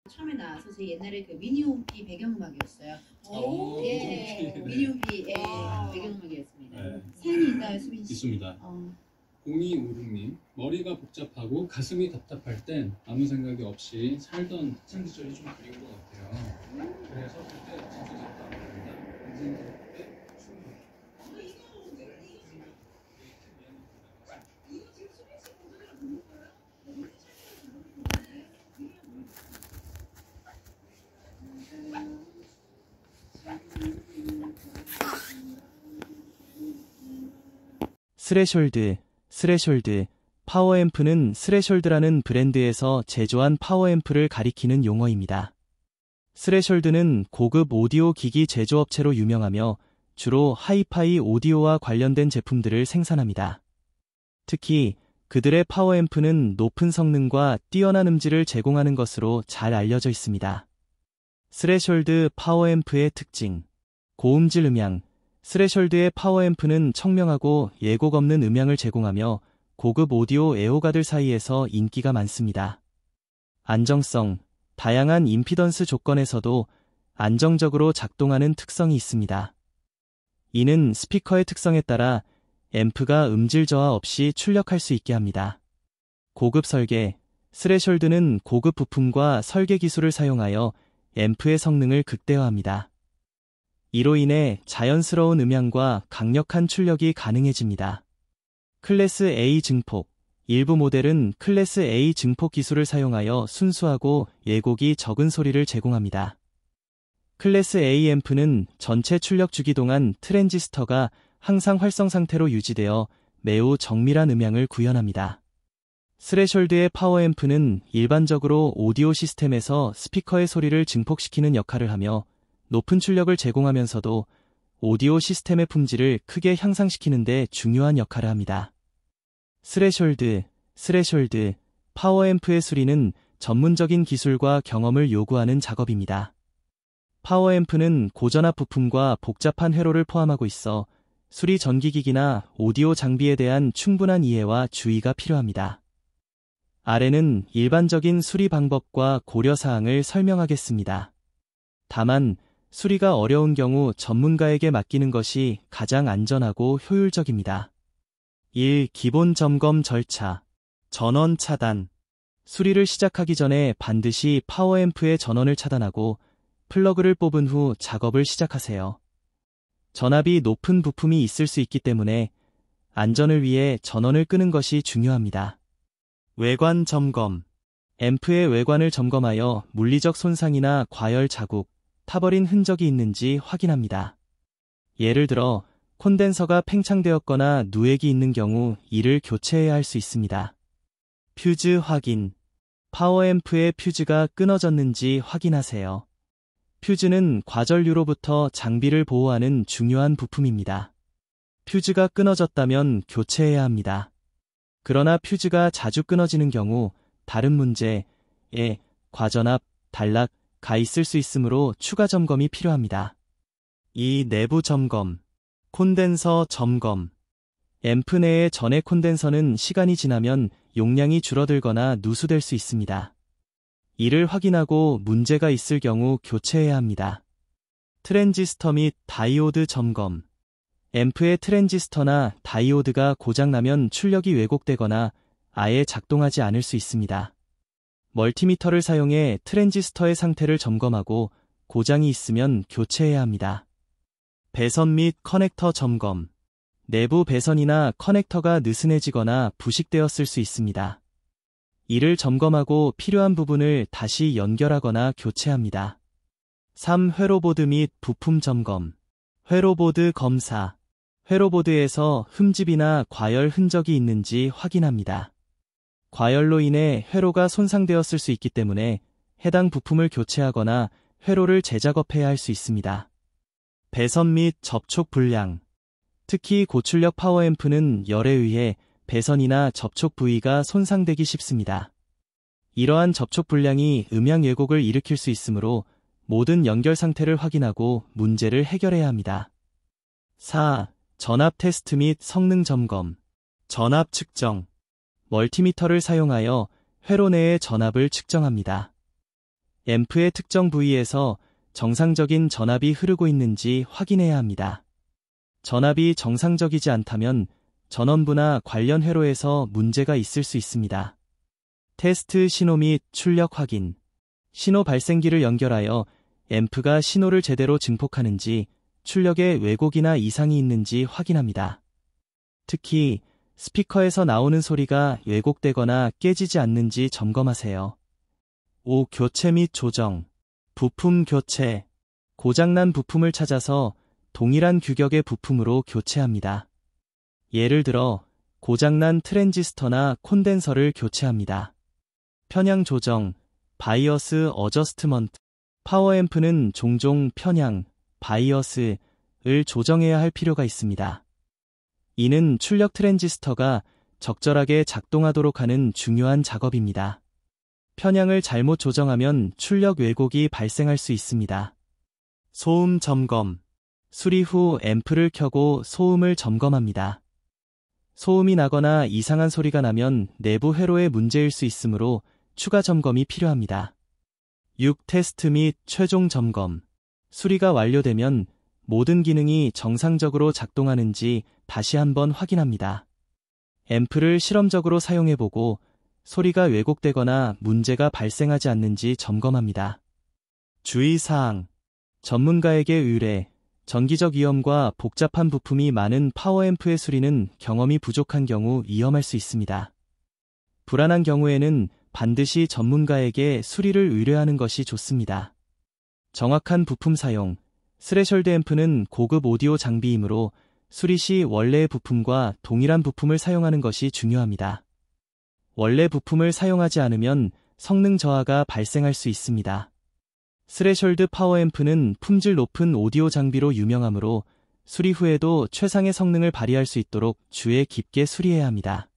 처음에 나와서 제 옛날에 그 미니홈피 배경음악이었어요. 예, 미니홈피 배경음악이었습니다. 네. 사연이 있나요, 수빈 씨? 있습니다. 0256님, 머리가 복잡하고 가슴이 답답할 땐 아무 생각이 없이 살던 학창 시절이 좀 그리운 것 같아요. 그래서 그때 진짜 답답합니다. 인생스럽게 스레숄드, 파워앰프는 스레숄드라는 브랜드에서 제조한 파워앰프를 가리키는 용어입니다. 스레숄드는 고급 오디오 기기 제조업체로 유명하며 주로 하이파이 오디오와 관련된 제품들을 생산합니다. 특히 그들의 파워앰프는 높은 성능과 뛰어난 음질을 제공하는 것으로 잘 알려져 있습니다. 스레숄드 파워앰프의 특징, 고음질 음향. 스레숄드의 파워앰프는 청명하고 예곡 없는 음향을 제공하며 고급 오디오 애호가들 사이에서 인기가 많습니다. 안정성, 다양한 임피던스 조건에서도 안정적으로 작동하는 특성이 있습니다. 이는 스피커의 특성에 따라 앰프가 음질 저하 없이 출력할 수 있게 합니다. 고급 설계, 스레숄드는 고급 부품과 설계 기술을 사용하여 앰프의 성능을 극대화합니다. 이로 인해 자연스러운 음향과 강력한 출력이 가능해집니다. 클래스 A 증폭, 일부 모델은 클래스 A 증폭 기술을 사용하여 순수하고 예곡이 적은 소리를 제공합니다. 클래스 A 앰프는 전체 출력 주기 동안 트랜지스터가 항상 활성 상태로 유지되어 매우 정밀한 음향을 구현합니다. 스레숄드의 파워앰프는 일반적으로 오디오 시스템에서 스피커의 소리를 증폭시키는 역할을 하며 높은 출력을 제공하면서도 오디오 시스템의 품질을 크게 향상시키는 데 중요한 역할을 합니다. 스레숄드, 파워앰프의 수리는 전문적인 기술과 경험을 요구하는 작업입니다. 파워앰프는 고전압 부품과 복잡한 회로를 포함하고 있어 수리 전기기기나 오디오 장비에 대한 충분한 이해와 주의가 필요합니다. 아래는 일반적인 수리 방법과 고려사항을 설명하겠습니다. 다만, 수리가 어려운 경우 전문가에게 맡기는 것이 가장 안전하고 효율적입니다. 1. 기본 점검 절차. 전원 차단. 수리를 시작하기 전에 반드시 파워앰프의 전원을 차단하고 플러그를 뽑은 후 작업을 시작하세요. 전압이 높은 부품이 있을 수 있기 때문에 안전을 위해 전원을 끄는 것이 중요합니다. 외관 점검. 앰프의 외관을 점검하여 물리적 손상이나 과열 자국, 타버린 흔적이 있는지 확인합니다. 예를 들어 콘덴서가 팽창되었거나 누액이 있는 경우 이를 교체해야 할 수 있습니다. 퓨즈 확인. 파워앰프의 퓨즈가 끊어졌는지 확인하세요. 퓨즈는 과전류로부터 장비를 보호하는 중요한 부품입니다. 퓨즈가 끊어졌다면 교체해야 합니다. 그러나 퓨즈가 자주 끊어지는 경우 다른 문제에 과전압, 단락가 있을 수 있으므로 추가 점검이 필요합니다. 2. 내부 점검. 콘덴서 점검. 앰프 내의 전해 콘덴서는 시간이 지나면 용량이 줄어들거나 누수될 수 있습니다. 이를 확인하고 문제가 있을 경우 교체해야 합니다. 트랜지스터 및 다이오드 점검. 앰프의 트랜지스터나 다이오드가 고장나면 출력이 왜곡되거나 아예 작동하지 않을 수 있습니다. 멀티미터를 사용해 트랜지스터의 상태를 점검하고 고장이 있으면 교체해야 합니다. 배선 및 커넥터 점검. 내부 배선이나 커넥터가 느슨해지거나 부식되었을 수 있습니다. 이를 점검하고 필요한 부분을 다시 연결하거나 교체합니다. 3. 회로보드 및 부품 점검. 회로보드 검사. 회로보드에서 흠집이나 과열 흔적이 있는지 확인합니다. 과열로 인해 회로가 손상되었을 수 있기 때문에 해당 부품을 교체하거나 회로를 재작업해야 할 수 있습니다. 배선 및 접촉 불량. 특히 고출력 파워앰프는 열에 의해 배선이나 접촉 부위가 손상되기 쉽습니다. 이러한 접촉 불량이 음향 왜곡을 일으킬 수 있으므로 모든 연결 상태를 확인하고 문제를 해결해야 합니다. 4. 전압 테스트 및 성능 점검. 전압 측정. 멀티미터를 사용하여 회로 내의 전압을 측정합니다. 앰프의 특정 부위에서 정상적인 전압이 흐르고 있는지 확인해야 합니다. 전압이 정상적이지 않다면 전원부나 관련 회로에서 문제가 있을 수 있습니다. 테스트 신호 및 출력 확인. 신호 발생기를 연결하여 앰프가 신호를 제대로 증폭하는지, 출력에 왜곡이나 이상이 있는지 확인합니다. 특히 스피커에서 나오는 소리가 왜곡되거나 깨지지 않는지 점검하세요. 5. 교체 및 조정. 부품 교체. 고장난 부품을 찾아서 동일한 규격의 부품으로 교체합니다. 예를 들어 고장난 트랜지스터나 콘덴서를 교체합니다. 편향 조정, 바이어스 어저스트먼트. 파워앰프는 종종 편향, 바이어스를 조정해야 할 필요가 있습니다. 이는 출력 트랜지스터가 적절하게 작동하도록 하는 중요한 작업입니다. 편향을 잘못 조정하면 출력 왜곡이 발생할 수 있습니다. 소음 점검. 수리 후 앰프를 켜고 소음을 점검합니다. 소음이 나거나 이상한 소리가 나면 내부 회로의 문제일 수 있으므로 추가 점검이 필요합니다. 6. 테스트 및 최종 점검. 수리가 완료되면 모든 기능이 정상적으로 작동하는지 다시 한번 확인합니다. 앰프를 실험적으로 사용해보고 소리가 왜곡되거나 문제가 발생하지 않는지 점검합니다. 주의사항. 전문가에게 의뢰. 전기적 위험과 복잡한 부품이 많은 파워앰프의 수리는 경험이 부족한 경우 위험할 수 있습니다. 불안한 경우에는 반드시 전문가에게 수리를 의뢰하는 것이 좋습니다. 정확한 부품 사용. 스레셜드 앰프는 고급 오디오 장비이므로 수리 시 원래의 부품과 동일한 부품을 사용하는 것이 중요합니다. 원래 부품을 사용하지 않으면 성능 저하가 발생할 수 있습니다. 스레셜드 파워앰프는 품질 높은 오디오 장비로 유명하므로 수리 후에도 최상의 성능을 발휘할 수 있도록 주의 깊게 수리해야 합니다.